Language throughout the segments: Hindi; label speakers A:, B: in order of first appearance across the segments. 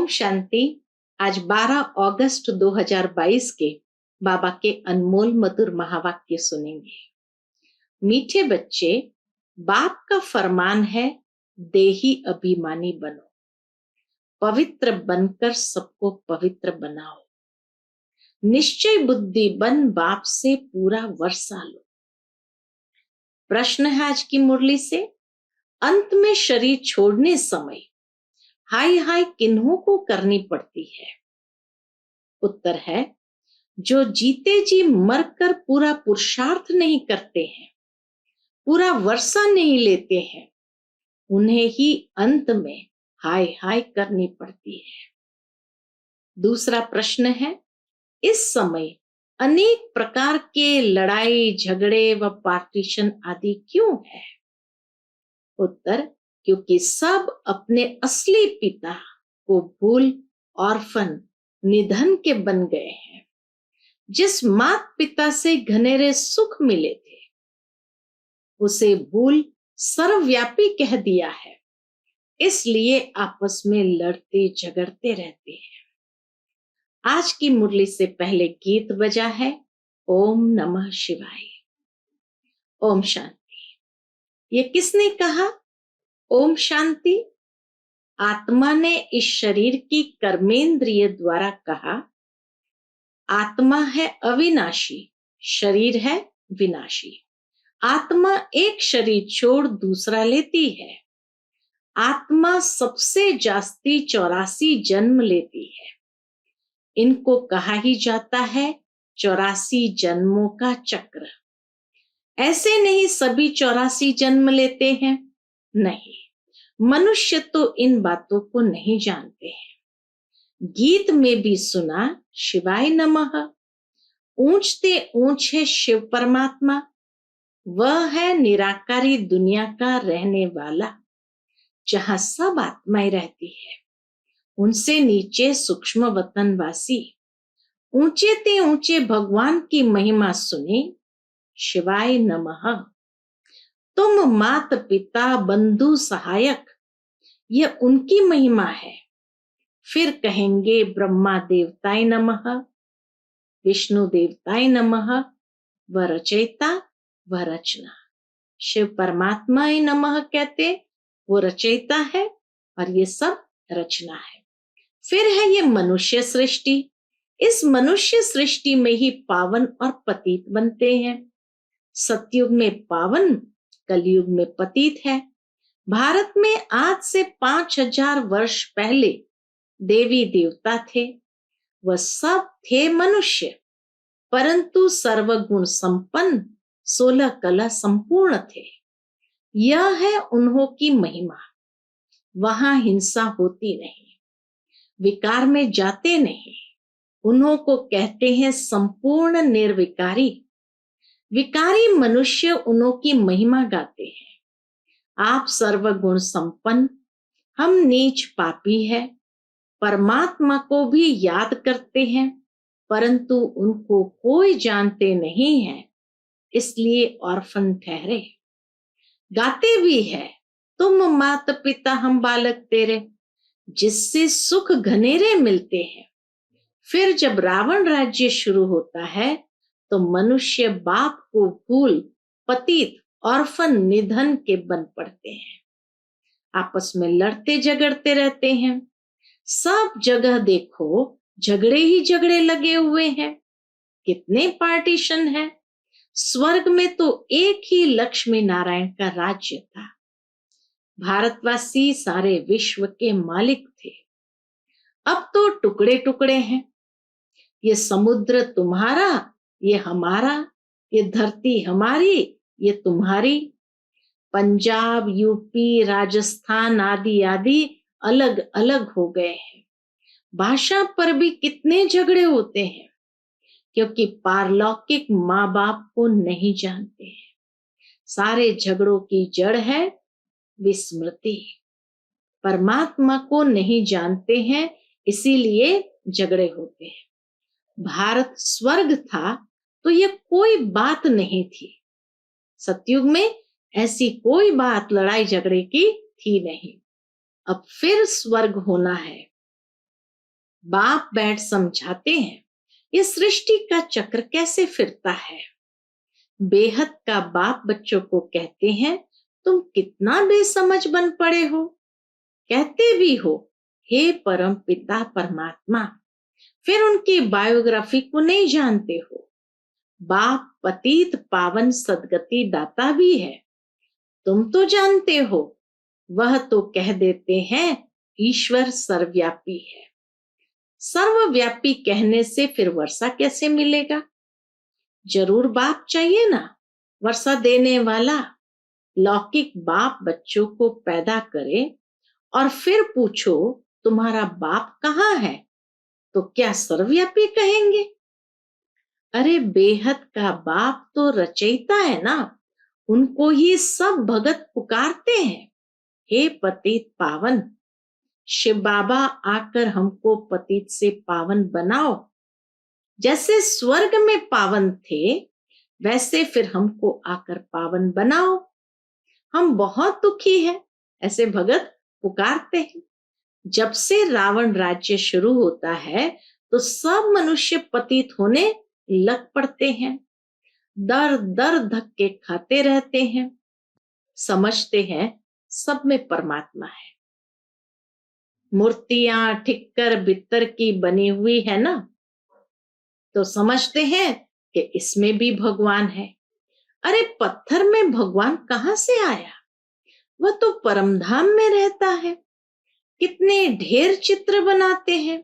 A: शांति। आज 12 अगस्त 2022 के बाबा के अनमोल मधुर महावाक्य सुनेंगे। मीठे बच्चे, बाप का फरमान है, देही अभिमानी बनो, पवित्र बनकर सबको पवित्र बनाओ, निश्चय बुद्धि बन बाप से पूरा वर्षा लो। प्रश्न है आज की मुरली से, अंत में शरीर छोड़ने समय हाय हाय किन्हों को करनी पड़ती है? उत्तर है, जो जीते जी मरकर पूरा पुरुषार्थ नहीं करते हैं, पूरा वर्षा नहीं लेते हैं, उन्हें ही अंत में हाय हाय करनी पड़ती है। दूसरा प्रश्न है, इस समय अनेक प्रकार के लड़ाई झगड़े व पार्टीशन आदि क्यों है? उत्तर, क्योंकि सब अपने असली पिता को भूल ऑर्फन निधन के बन गए हैं। जिस माता पिता से घनेरे सुख मिले थे, उसे भूल सर्वव्यापी कह दिया है, इसलिए आपस में लड़ते झगड़ते रहते हैं। आज की मुरली से पहले गीत बजा है, ओम नमः शिवाय। ओम शांति। ये किसने कहा ओम शांति? आत्मा ने इस शरीर की कर्मेंद्रिय द्वारा कहा, आत्मा है अविनाशी, शरीर है विनाशी। आत्मा एक शरीर छोड़ दूसरा लेती है। आत्मा सबसे जास्ती 84 जन्म लेती है। इनको कहा ही जाता है 84 जन्मों का चक्र। ऐसे नहीं सभी 84 जन्म लेते हैं, नहीं, मनुष्य तो इन बातों को नहीं जानते हैं। गीत में भी सुना शिवाय नमः। ऊंचते ऊंच है शिव परमात्मा, वह है निराकारी दुनिया का रहने वाला, जहां सब आत्माएं रहती है। उनसे नीचे सूक्ष्म वतनवासी, ऊंचे ते ऊंचे भगवान की महिमा सुनी शिवाय नमः। तुम मात पिता बंधु सहायक, यह उनकी महिमा है। फिर कहेंगे ब्रह्मा देवताय नमः, विष्णु देवताय नमः, व रचयिता व रचना। शिव परमात्मा नमः कहते, वो रचयिता है और ये सब रचना है। फिर है ये मनुष्य सृष्टि। इस मनुष्य सृष्टि में ही पावन और पतित बनते हैं। सतयुग में पावन, कलयुग में पतित है। भारत में आज से 5000 वर्ष पहले देवी देवता थे, वह सब थे मनुष्य, परंतु सर्वगुण संपन्न, 16 कला संपूर्ण थे। यह है उन्हों की महिमा। वहां हिंसा होती नहीं, विकार में जाते नहीं। उन्हों को कहते हैं संपूर्ण निर्विकारी। विकारी मनुष्य उन्हों की महिमा गाते हैं। आप सर्वगुण संपन्न, हम नीच पापी है। परमात्मा को भी याद करते हैं, परंतु उनको कोई जानते नहीं है, इसलिए ऑर्फन ठहरे। गाते भी है, तुम माता पिता हम बालक तेरे, जिससे सुख घनेरे मिलते हैं। फिर जब रावण राज्य शुरू होता है, तो मनुष्य बाप को भूल पतित ऑर्फन निधन के बन पड़ते हैं। आपस में लड़ते झगड़ते रहते हैं। सब जगह देखो झगड़े ही झगड़े लगे हुए हैं। कितने पार्टीशन है। स्वर्ग में तो एक ही लक्ष्मी नारायण का राज्य था। भारतवासी सारे विश्व के मालिक थे। अब तो टुकड़े टुकड़े हैं। ये समुद्र तुम्हारा, ये हमारा, ये धरती हमारी, ये तुम्हारी। पंजाब, यूपी, राजस्थान आदि आदि अलग अलग हो गए हैं। भाषा पर भी कितने झगड़े होते हैं, क्योंकि पारलौकिक माँ बाप को नहीं जानते हैं। सारे झगड़ों की जड़ है विस्मृति। परमात्मा को नहीं जानते हैं, इसीलिए झगड़े होते हैं। भारत स्वर्ग था तो ये कोई बात नहीं थी। सतयुग में ऐसी कोई बात लड़ाई झगड़े की थी नहीं। अब फिर स्वर्ग होना है। बाप बैठ समझाते हैं ये सृष्टि का चक्र कैसे फिरता है। बेहद का बाप बच्चों को कहते हैं तुम कितना बेसमझ बन पड़े हो। कहते भी हो हे परम पिता परमात्मा, फिर उनकी बायोग्राफी को नहीं जानते हो। बाप पतित पावन सदगति दाता भी है, तुम तो जानते हो। वह तो कह देते हैं ईश्वर सर्वव्यापी है। सर्वव्यापी कहने से फिर वर्षा कैसे मिलेगा? जरूर बाप चाहिए ना, वर्षा देने वाला। लौकिक बाप बच्चों को पैदा करे और फिर पूछो तुम्हारा बाप कहाँ है, तो क्या सर्वव्यापी कहेंगे? अरे बेहद का बाप तो रचयिता है ना, उनको ही सब भगत पुकारते हैं। हे पतित पावन, शिव बाबा आकर हमको पतित से पावन बनाओ। जैसे स्वर्ग में पावन थे वैसे फिर हमको आकर पावन बनाओ, हम बहुत दुखी हैं, ऐसे भगत पुकारते हैं। जब से रावण राज्य शुरू होता है तो सब मनुष्य पतित होने लग पड़ते हैं, दर दर धक्के खाते रहते हैं, समझते हैं सब में परमात्मा है। मूर्तियां ठिक्कर बित्तर की बनी हुई है ना, तो समझते हैं कि इसमें भी भगवान है। अरे पत्थर में भगवान कहाँ से आया? वह तो परमधाम में रहता है। कितने ढेर चित्र बनाते हैं,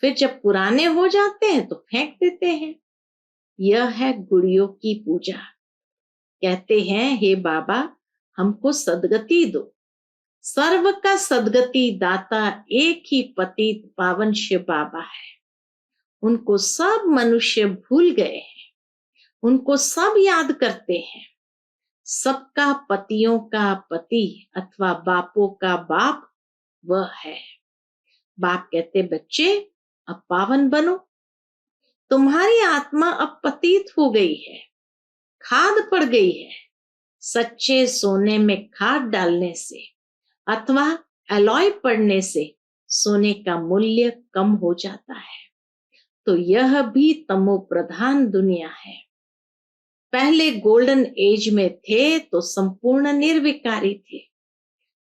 A: फिर जब पुराने हो जाते हैं तो फेंक देते हैं। यह है गुड़ियों की पूजा। कहते हैं हे बाबा हमको सदगति दो। सर्व का सदगति दाता एक ही पतित पावन शिव बाबा है। उनको सब मनुष्य भूल गए हैं, उनको सब याद करते हैं। सबका पतियों का पति अथवा बापों का बाप वह है। बाप कहते बच्चे अब पावन बनो, तुम्हारी आत्मा अब पतित हो गई है, खाद पड़ गई है। सच्चे सोने में खाद डालने से अथवा एलॉय पड़ने से सोने का मूल्य कम हो जाता है। तो यह भी तमो प्रधान दुनिया है। पहले गोल्डन एज में थे तो संपूर्ण निर्विकारी थे,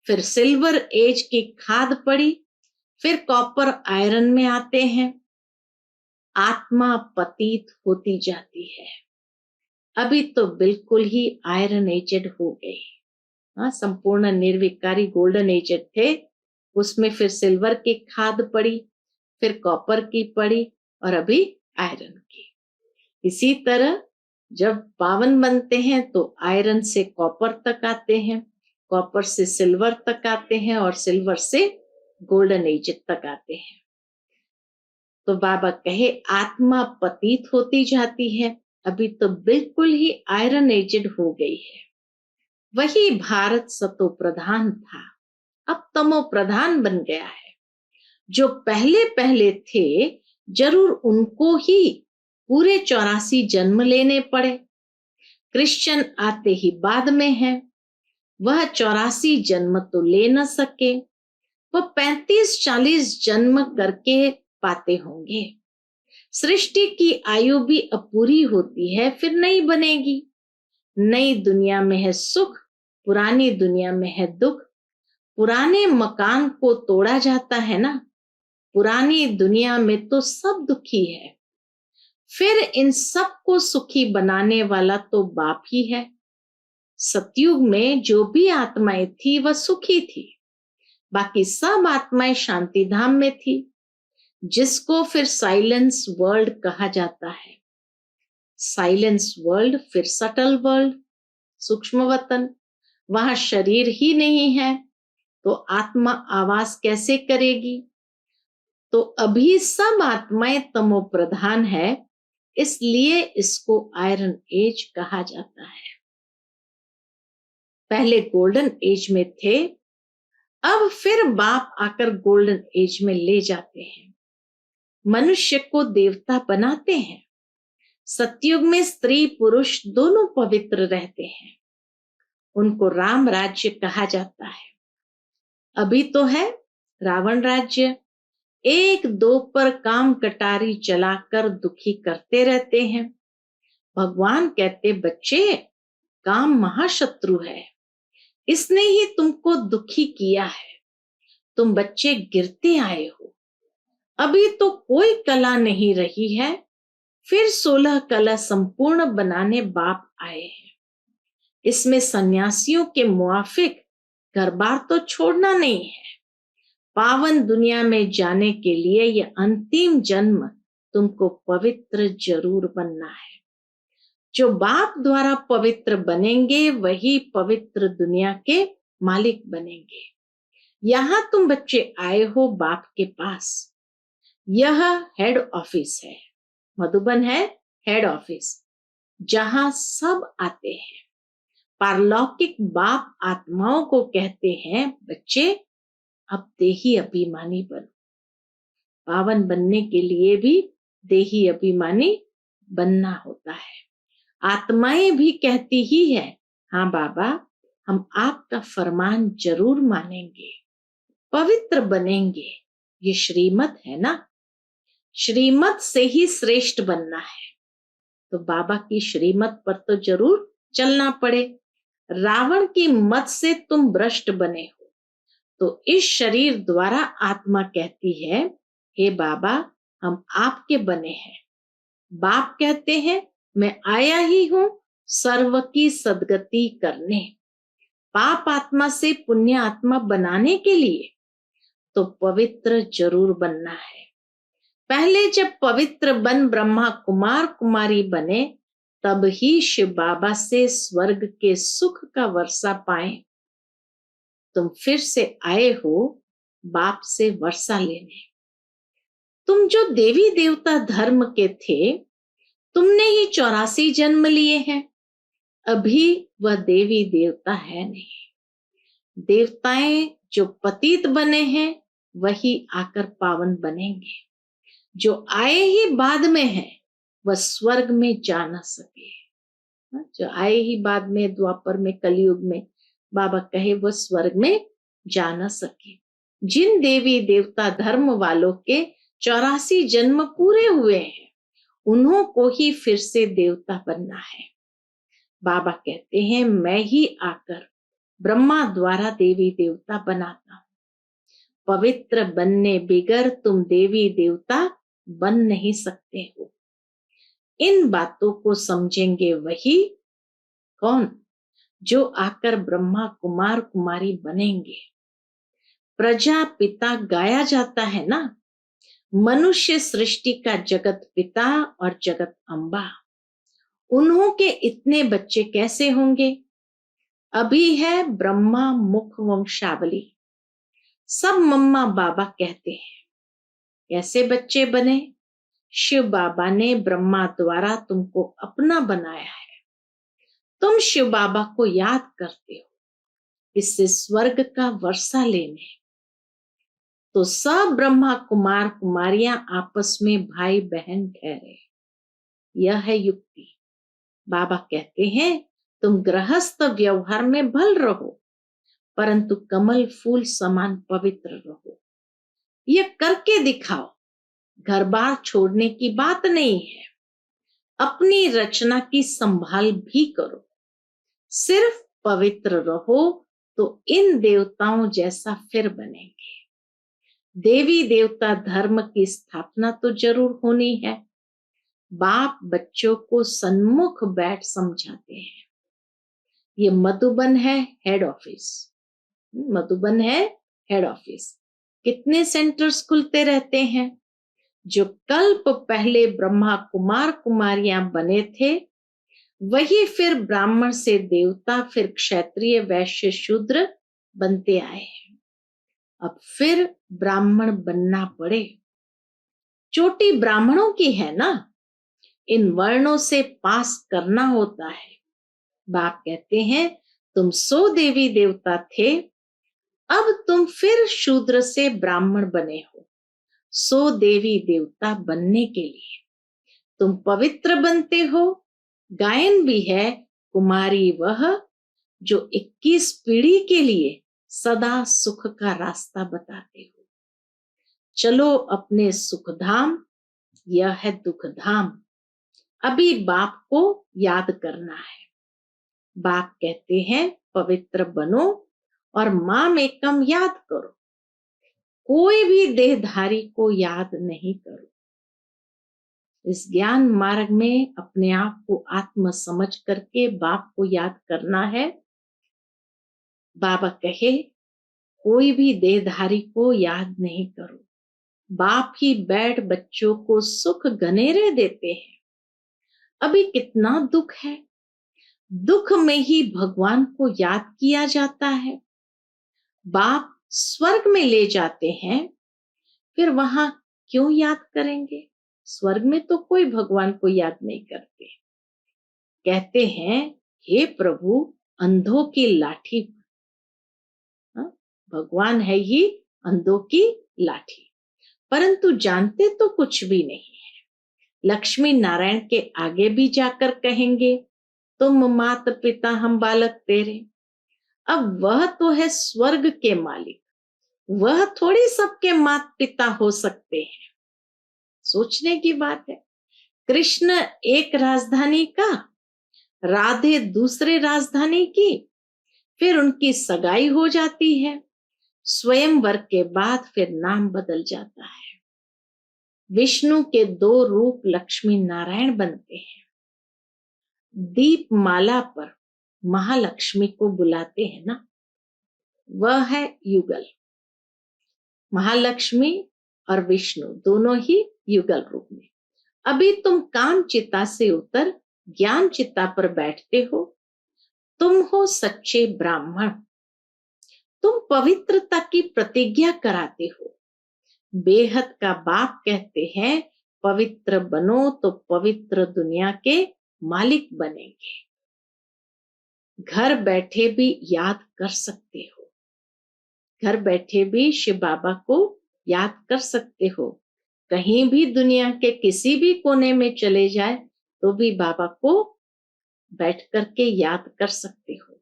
A: फिर सिल्वर एज की खाद पड़ी, फिर कॉपर आयरन में आते हैं। आत्मा पतित होती जाती है। अभी तो बिल्कुल ही आयरन एजेड हो गए। हाँ, संपूर्ण निर्विकारी गोल्डन एजेड थे, उसमें फिर सिल्वर की खाद पड़ी, फिर कॉपर की पड़ी और अभी आयरन की। इसी तरह जब पावन बनते हैं तो आयरन से कॉपर तक आते हैं, कॉपर से सिल्वर तक आते हैं और सिल्वर से गोल्डन एज तक आते हैं। तो बाबा कहे आत्मा पतित होती जाती है, अभी तो बिल्कुल ही आयरन एजेड हो गई है। वही भारत सतो प्रधान था, अब तमो प्रधान बन गया है। जो पहले पहले थे जरूर उनको ही पूरे 84 जन्म लेने पड़े। क्रिश्चियन आते ही बाद में है, वह 84 जन्म तो ले न सके, वह 35-40 जन्म करके पाते होंगे। सृष्टि की आयु भी अब पूरी होती है, फिर नहीं बनेगी। नई दुनिया में है सुख, पुरानी दुनिया में है दुख। पुराने मकान को तोड़ा जाता है ना, पुरानी दुनिया में तो सब दुखी है। फिर इन सब को सुखी बनाने वाला तो बाप ही है। सतयुग में जो भी आत्माएं थी वह सुखी थी, बाकी सब आत्माएं शांति धाम में थी, जिसको फिर साइलेंस वर्ल्ड कहा जाता है। साइलेंस वर्ल्ड फिर सटल वर्ल्ड, सूक्ष्म वतन, वहां शरीर ही नहीं है तो आत्मा आवास कैसे करेगी? तो अभी सब आत्माएं तमो प्रधान है, इसलिए इसको आयरन एज कहा जाता है। पहले गोल्डन एज में थे, अब फिर बाप आकर गोल्डन एज में ले जाते हैं। मनुष्य को देवता बनाते हैं। सतयुग में स्त्री पुरुष दोनों पवित्र रहते हैं, उनको राम राज्य कहा जाता है। अभी तो है रावण राज्य, एक दो पर काम कटारी चलाकर दुखी करते रहते हैं। भगवान कहते, बच्चे, काम महाशत्रु है, इसने ही तुमको दुखी किया है। तुम बच्चे गिरते आए हो, अभी तो कोई कला नहीं रही है, फिर 16 कला संपूर्ण बनाने बाप आए हैं। इसमें सन्यासियों के मुआफिक घर बार तो छोड़ना नहीं है। पावन दुनिया में जाने के लिए यह अंतिम जन्म तुमको पवित्र जरूर बनना है। जो बाप द्वारा पवित्र बनेंगे वही पवित्र दुनिया के मालिक बनेंगे। यहाँ तुम बच्चे आए हो बाप के पास। यह हेड ऑफिस है, मधुबन है हेड ऑफिस, जहां सब आते हैं। पारलौकिक बाप आत्माओं को कहते हैं, बच्चे अब देही अभिमानी बनो। पावन बनने के लिए भी देही अभिमानी बनना होता है। आत्माएं भी कहती ही है, हाँ बाबा, हम आपका फरमान जरूर मानेंगे, पवित्र बनेंगे। ये श्रीमत है ना, श्रीमत से ही श्रेष्ठ बनना है, तो बाबा की श्रीमत पर तो जरूर चलना पड़े। रावण की मत से तुम भ्रष्ट बने हो, तो इस शरीर द्वारा आत्मा कहती है, हे बाबा, हम आपके बने हैं। बाप कहते हैं, मैं आया ही हूं सर्व की सदगति करने, पाप आत्मा से पुण्य आत्मा बनाने के लिए। तो पवित्र जरूर बनना है। पहले जब पवित्र बन ब्रह्मा कुमार कुमारी बने, तब ही शिव बाबा से स्वर्ग के सुख का वर्षा पाए। तुम फिर से आए हो बाप से वर्षा लेने। तुम जो देवी देवता धर्म के थे, तुमने ही 84 जन्म लिए हैं। अभी वह देवी देवता है नहीं। देवताएं जो पतित बने हैं वही आकर पावन बनेंगे। जो आए ही बाद में है वह स्वर्ग में जा न सके। जो आए ही बाद में, द्वापर में, कलयुग में, बाबा कहे वह स्वर्ग में जा न सके। जिन देवी देवता धर्म वालों के 84 जन्म पूरे हुए हैं, उन्हों को ही फिर से देवता बनना है। बाबा कहते हैं, मैं ही आकर ब्रह्मा द्वारा देवी देवता बनाता हूं। पवित्र बनने बिगर तुम देवी देवता बन नहीं सकते हो। इन बातों को समझेंगे वही कौन, जो आकर ब्रह्मा कुमार कुमारी बनेंगे। प्रजापिता गाया जाता है ना, मनुष्य सृष्टि का जगत पिता और जगत अम्बा। उन्हों के इतने बच्चे कैसे होंगे? अभी है ब्रह्मा मुख वंशावली, सब मम्मा बाबा कहते हैं। कैसे बच्चे बने? शिव बाबा ने ब्रह्मा द्वारा तुमको अपना बनाया है। तुम शिव बाबा को याद करते हो, इससे स्वर्ग का वर्षा लेने। तो सब ब्रह्मा कुमार कुमारियां आपस में भाई बहन ठहरे। यह है युक्ति। बाबा कहते हैं, तुम गृहस्थ व्यवहार में भल रहो, परंतु कमल फूल समान पवित्र रहो। यह करके दिखाओ। घर बार छोड़ने की बात नहीं है। अपनी रचना की संभाल भी करो। सिर्फ पवित्र रहो तो इन देवताओं जैसा फिर बनेंगे। देवी देवता धर्म की स्थापना तो जरूर होनी है। बाप बच्चों को सन्मुख बैठ समझाते हैं। ये मधुबन है हेड ऑफिस। मधुबन है हेड ऑफिस। कितने सेंटर्स खुलते रहते हैं? जो कल्प पहले ब्रह्मा कुमार कुमारियां बने थे, वही फिर ब्राह्मण से देवता, फिर क्षत्रिय, वैश्य, शूद्र बनते आए हैं। अब फिर ब्राह्मण बनना पड़े। चोटी ब्राह्मणों की है ना, इन वर्णों से पास करना होता है। बाप कहते हैं, तुम 100 देवी देवता थे, अब तुम फिर शूद्र से ब्राह्मण बने हो 100 देवी देवता बनने के लिए। तुम पवित्र बनते हो। गायन भी है, कुमारी वह जो 21 पीढ़ी के लिए सदा सुख का रास्ता बताते हो। चलो अपने सुखधाम, यह है दुखधाम। अभी बाप को याद करना है। बाप कहते हैं पवित्र बनो और माम एकम याद करो। कोई भी देहधारी को याद नहीं करो। इस ज्ञान मार्ग में अपने आप को आत्म समझ करके बाप को याद करना है। बाबा कहे कोई भी देहधारी को याद नहीं करो। बाप ही बैठ बच्चों को सुख गनेरे देते हैं। अभी कितना दुख है, दुख में ही भगवान को याद किया जाता है। बाप स्वर्ग में ले जाते हैं, फिर वहां क्यों याद करेंगे? स्वर्ग में तो कोई भगवान को याद नहीं करते। कहते हैं हे प्रभु अंधों की लाठी। भगवान है ही अंधों की लाठी, परंतु जानते तो कुछ भी नहीं है। लक्ष्मी नारायण के आगे भी जाकर कहेंगे तुम मात पिता हम बालक तेरे। अब वह तो है स्वर्ग के मालिक, वह थोड़ी सबके मात पिता हो सकते हैं। सोचने की बात है। कृष्ण एक राजधानी का, राधे दूसरे राजधानी की, फिर उनकी सगाई हो जाती है। स्वयंवर के बाद फिर नाम बदल जाता है। विष्णु के 2 रूप लक्ष्मी नारायण बनते हैं। दीप माला पर महालक्ष्मी को बुलाते हैं ना, वह है युगल। महालक्ष्मी और विष्णु दोनों ही युगल रूप में। अभी तुम काम चिता से उतर ज्ञान चिता पर बैठते हो। तुम हो सच्चे ब्राह्मण। तुम पवित्रता की प्रतिज्ञा कराते हो। बेहद का बाप कहते हैं पवित्र बनो तो पवित्र दुनिया के मालिक बनेंगे। घर बैठे भी याद कर सकते हो। घर बैठे भी शिव बाबा को याद कर सकते हो। कहीं भी दुनिया के किसी भी कोने में चले जाए तो भी बाबा को बैठ करके याद कर सकते हो।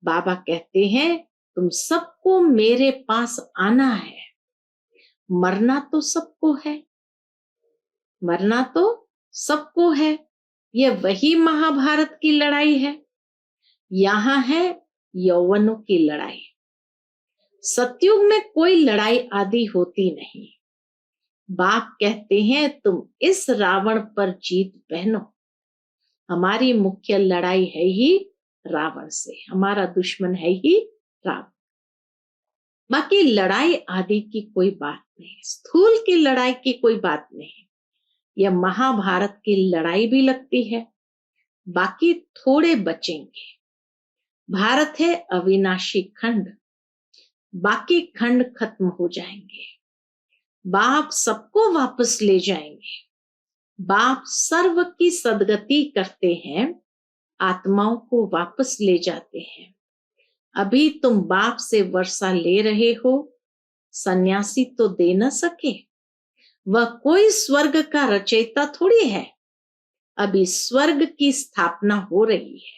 A: बाबा कहते हैं तुम सबको मेरे पास आना है। मरना तो सबको है, मरना तो सबको है। यह वही महाभारत की लड़ाई है। यहां है यौवनों की लड़ाई। सतयुग में कोई लड़ाई आदि होती नहीं। बाप कहते हैं तुम इस रावण पर जीत पहनो। हमारी मुख्य लड़ाई है ही रावण से, हमारा दुश्मन है ही रावण। बाकी लड़ाई आदि की कोई बात नहीं, स्थूल की लड़ाई की कोई बात नहीं। यह महाभारत की लड़ाई भी लगती है। बाकी थोड़े बचेंगे। भारत है अविनाशी खंड, बाकी खंड खत्म हो जाएंगे। बाप सबको वापस ले जाएंगे। बाप सर्व की सदगति करते हैं, आत्माओं को वापस ले जाते हैं। अभी तुम बाप से वर्षा ले रहे हो, सन्यासी तो दे न सके। वह कोई स्वर्ग का रचयिता थोड़ी है। अभी स्वर्ग की स्थापना हो रही है।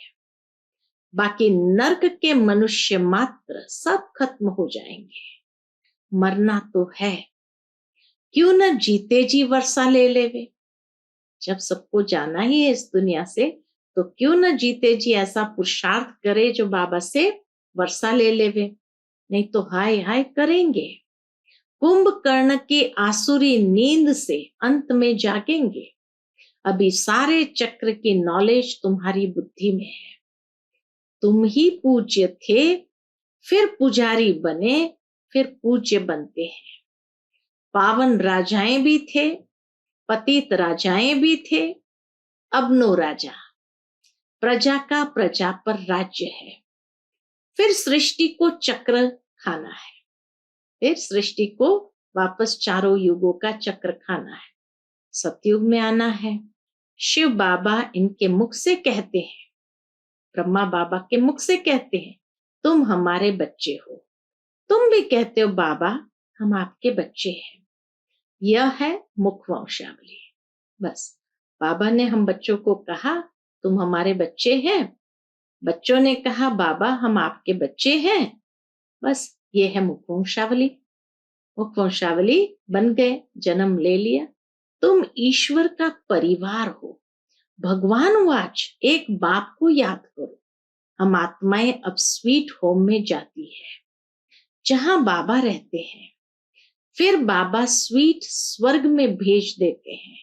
A: बाकी नर्क के मनुष्य मात्र सब खत्म हो जाएंगे। मरना तो है, क्यों न जीते जी वर्षा ले लेवे। जब सबको जाना ही है इस दुनिया से, तो क्यों न जीते जी ऐसा पुरुषार्थ करे जो बाबा से वर्षा ले लेवे। नहीं तो हाय हाय करेंगे। कुंभकर्ण की आसुरी नींद से अंत में जागेंगे। अभी सारे चक्र की नॉलेज तुम्हारी बुद्धि में है। तुम ही पूज्य थे, फिर पुजारी बने, फिर पूज्य बनते हैं। पावन राजाएं भी थे, पतित राजाएं भी थे, अब नो राजा। प्रजा का प्रजा पर राज्य है। फिर सृष्टि को चक्र खाना है। फिर सृष्टि को वापस चारों युगों का चक्र खाना है। सतयुग में आना है। शिव बाबा इनके मुख से कहते हैं, ब्रह्मा बाबा के मुख से कहते हैं तुम हमारे बच्चे हो। तुम भी कहते हो बाबा हम आपके बच्चे हैं। यह है मुख वंशावली। बस बाबा ने हम बच्चों को कहा तुम हमारे बच्चे हैं। बच्चों ने कहा बाबा हम आपके बच्चे हैं। बस ये है मुख वंशावली। मुख वंशावली बन गए, जन्म ले लिया। तुम ईश्वर का परिवार हो। भगवान वाच एक बाप को याद करो। हम आत्माएं अब स्वीट होम में जाती है, जहां बाबा रहते हैं। फिर बाबा स्वीट स्वर्ग में भेज देते हैं।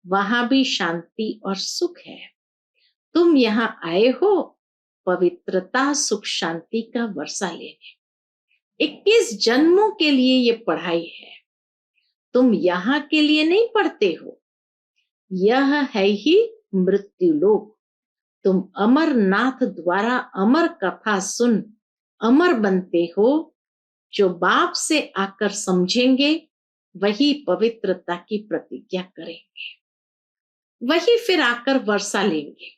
A: वहां भी शांति और सुख है। तुम यहाँ आए हो पवित्रता, सुख, शांति का वर्षा लेने। 21 जन्मों के लिए ये पढ़ाई है। तुम यहाँ के लिए नहीं पढ़ते हो। यह है ही मृत्यु लोक। तुम अमरनाथ द्वारा अमर कथा सुन अमर बनते हो। जो बाप से आकर समझेंगे वही पवित्रता की प्रतिज्ञा करेंगे, वही फिर आकर वर्षा लेंगे।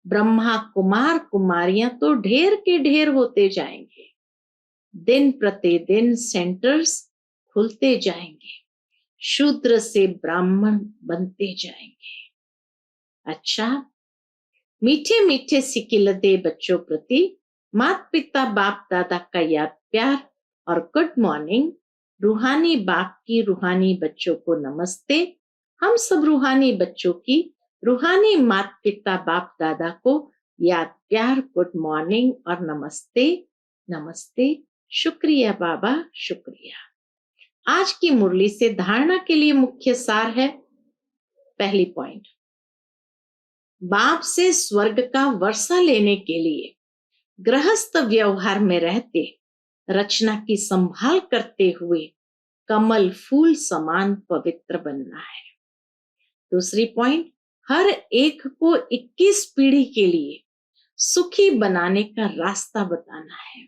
A: ब्रह्मा कुमार कुमारियां तो ढेर के ढेर होते जाएंगे। दिन प्रतिदिन सेंटर्स खुलते जाएंगे। शूद्र से ब्राह्मण बनते जाएंगे। अच्छा, मीठे मीठे सिकिलदे बच्चों प्रति माता पिता बाप दादा का याद प्यार और गुड मॉर्निंग। रूहानी बाप की रूहानी बच्चों को नमस्ते। हम सब रूहानी बच्चों की रूहानी माता पिता बाप दादा को याद प्यार, गुड मॉर्निंग और नमस्ते। नमस्ते। शुक्रिया बाबा, शुक्रिया। आज की मुरली से धारणा के लिए मुख्य सार है। पहली पॉइंट, बाप से स्वर्ग का वर्षा लेने के लिए गृहस्थ व्यवहार में रहते, रचना की संभाल करते हुए कमल फूल समान पवित्र बनना है। दूसरी पॉइंट, हर एक को 21 पीढ़ी के लिए सुखी बनाने का रास्ता बताना है।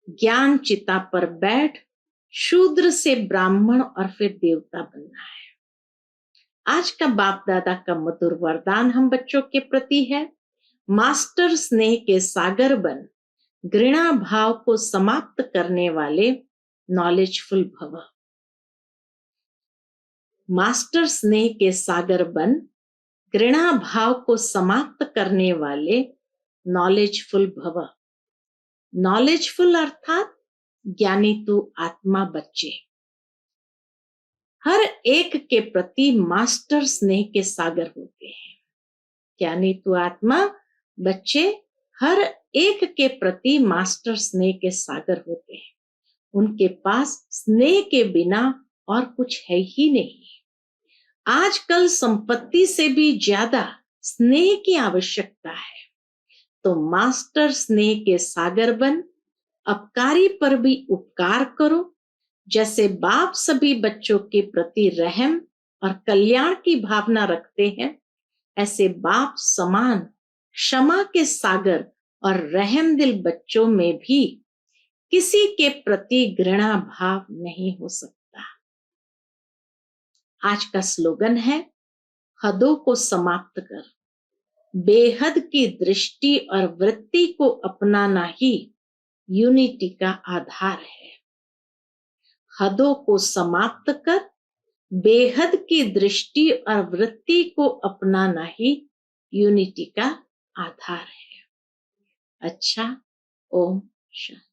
A: ज्ञान चिता पर बैठ शूद्र से ब्राह्मण और फिर देवता बनना है। आज का बाप दादा का मधुर वरदान हम बच्चों के प्रति है। मास्टर स्नेह के सागर बन, घृणा भाव को समाप्त करने वाले नॉलेजफुल भव। मास्टर स्नेह के सागर बन, घृणा भाव को समाप्त करने वाले नॉलेजफुल भव। नॉलेजफुल अर्थात ज्ञानी तू आत्मा बच्चे। हर एक के प्रति मास्टर स्नेह के सागर होते हैं। ज्ञानी तू आत्मा बच्चे हर एक के प्रति मास्टर स्नेह के सागर होते हैं। उनके पास स्नेह के बिना और कुछ है ही नहीं। आजकल संपत्ति से भी ज्यादा स्नेह की आवश्यकता है। तो मास्टर स्नेह के सागर बन, अपकारी पर भी उपकार करो। जैसे बाप सभी बच्चों के प्रति रहम और कल्याण की भावना रखते हैं, ऐसे बाप समान क्षमा के सागर और रहम दिल बच्चों में भी किसी के प्रति घृणा भाव नहीं हो सकता। आज का स्लोगन है, हदों को समाप्त कर, बेहद की दृष्टि और वृत्ति को अपनाना ही यूनिटी का आधार है। हदों को समाप्त कर, बेहद की दृष्टि और वृत्ति को अपनाना ही यूनिटी का आधार है। अच्छा, ओम शांति।